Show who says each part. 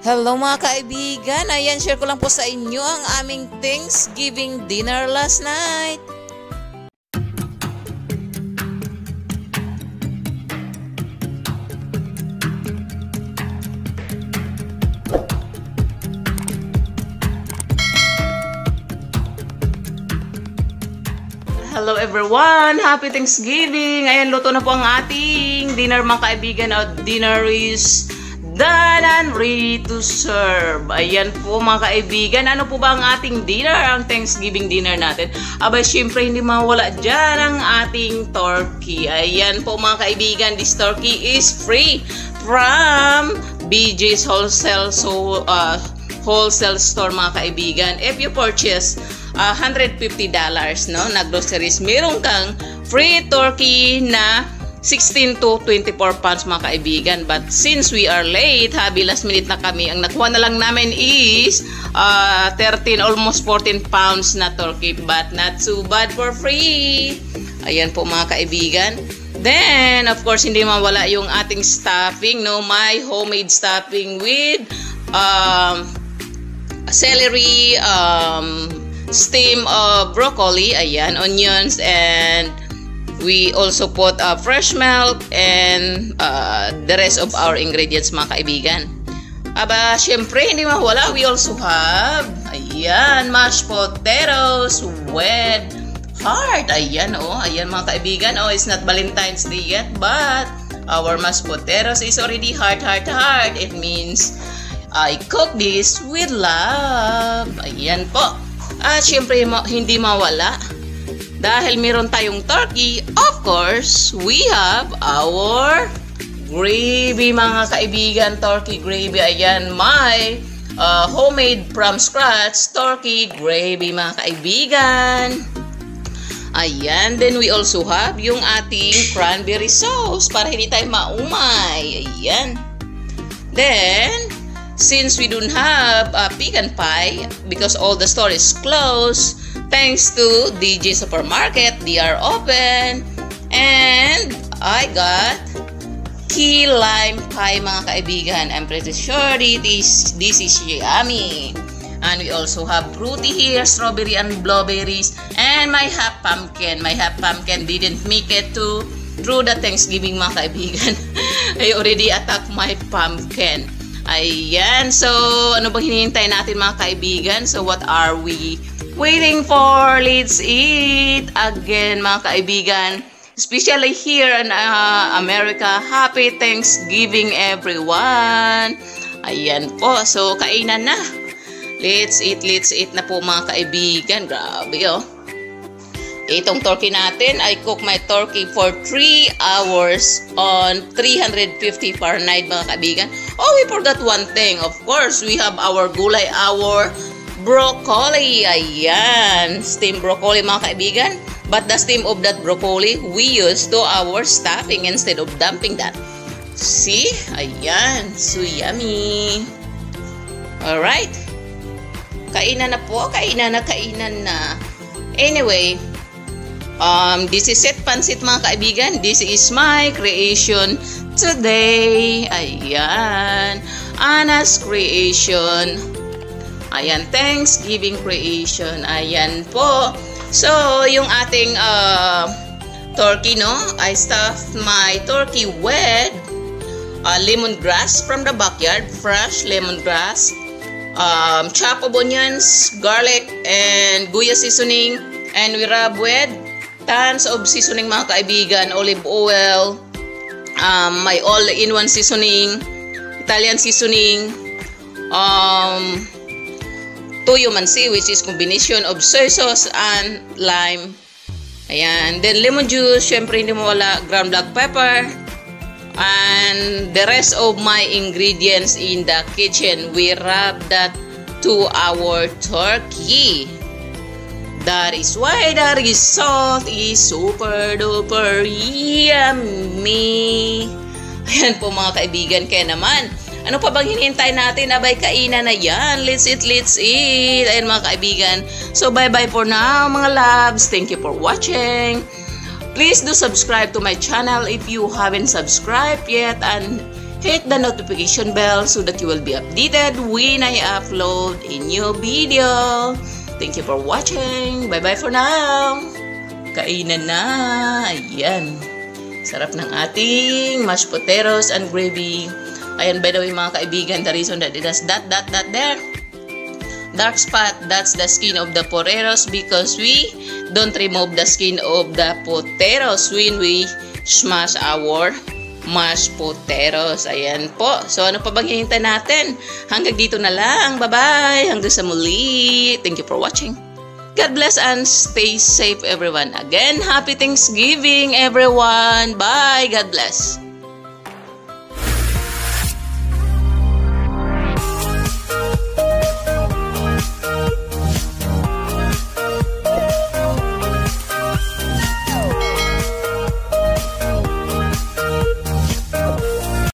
Speaker 1: Hello mga kaibigan, ayan share ko lang po sa inyo ang aming Thanksgiving dinner last night. Hello everyone! Happy Thanksgiving! Ayan, luto na po ang ating dinner mga kaibigan. Dinner is done and ready to serve. Ayan po mga kaibigan. Ano po ba ang ating dinner? Ang Thanksgiving dinner natin. Aba, syempre hindi mawala dyan ang ating turkey. Ayan po mga kaibigan. This turkey is free from BJ's Wholesale Store mga kaibigan. If you purchase $150 no, na groceries, meron kang free turkey na 16 to 24 pounds mga kaibigan. But since we are late, last minute na kami, ang nakuha na lang namin is 13, almost 14 pounds na turkey, but not too bad for free. Ayan po mga kaibigan. Then of course hindi mawala yung ating stuffing, no, my homemade stuffing with celery, steam broccoli, ayan, onions, and we also put fresh milk and the rest of our ingredients mga kaibigan. Aba, syempre hindi mawala, we also have, ayan, mashed potatoes with heart. Ayan, oh, ayan mga kaibigan. Oh, it's not Valentine's Day yet, but our mashed potatoes is already heart. It means I cook this with love. Ayan po. At syempre hindi mawala, dahil meron tayong turkey, of course, we have our gravy mga kaibigan. Turkey gravy. Ayan, my homemade from scratch turkey gravy mga kaibigan. Ayan, then we also have yung ating cranberry sauce para hindi tayo maumay. Ayan. Then since we don't have pecan pie because all the store is closed, thanks to DJ Supermarket, they are open, and I got key lime pie mga kaibigan. I'm pretty sure this is yummy. And we also have fruity here, strawberry and blueberries, and my half pumpkin. My half pumpkin didn't make it through the Thanksgiving mga kaibigan. I already attacked my pumpkin. Ayan, so ano bang hinihintay natin mga kaibigan? So what are we waiting for? Let's eat again mga kaibigan. Especially here in America, happy Thanksgiving everyone. Ayan po, so kainan na. Let's eat na po mga kaibigan. Grabe oh. Itong turkey natin, I cook my turkey for 3 hours on 350 Fahrenheit mga kaibigan. Oh, we forgot one thing. Of course, we have our gulay, our broccoli. Ayan, steamed broccoli mga kaibigan. But the steam of that broccoli, we use to our stuffing instead of dumping that. See? Ayan, so yummy. Alright. Kainan na po, kainan na. Anyway, this is Set Pansit mga kaibigan. This is my creation today. Ayan, Anna's creation. Ayan, Thanksgiving creation. Ayan po. So, yung ating turkey, no? I stuffed my turkey with lemongrass from the backyard, fresh lemongrass, chop of onions, garlic, and guya seasoning, and we rub with tons of seasoning mga kaibigan, olive oil, my all-in-one seasoning, Italian seasoning, toyo mansi, which is combination of soy sauce and lime. Ayan, then lemon juice, syempre hindi mawala, ground black pepper, and the rest of my ingredients in the kitchen. We wrap that to our turkey. That is why the result is super duper yummy. Ayan po mga kaibigan. Kaya naman, ano pa bang hinihintay natin? Abay, kainan na yan. Let's eat. Ayan mga kaibigan. So bye bye for now mga loves. Thank you for watching. Please do subscribe to my channel if you haven't subscribed yet, and hit the notification bell so that you will be updated when I upload a new video. Thank you for watching. Bye-bye for now. Kainan na. Ayan. Sarap ng ating mashed potatoes and gravy. Ayan, by the way mga kaibigan, the reason that it has that there, dark spot, that's the skin of the potatoes because we don't remove the skin of the potatoes when we smash our mashed potatoes. Ayan po. So, ano pa bang hihintay natin? Hanggang dito na lang. Bye-bye. Hanggang sa muli. Thank you for watching. God bless and stay safe everyone. Again, happy Thanksgiving everyone. Bye. God bless.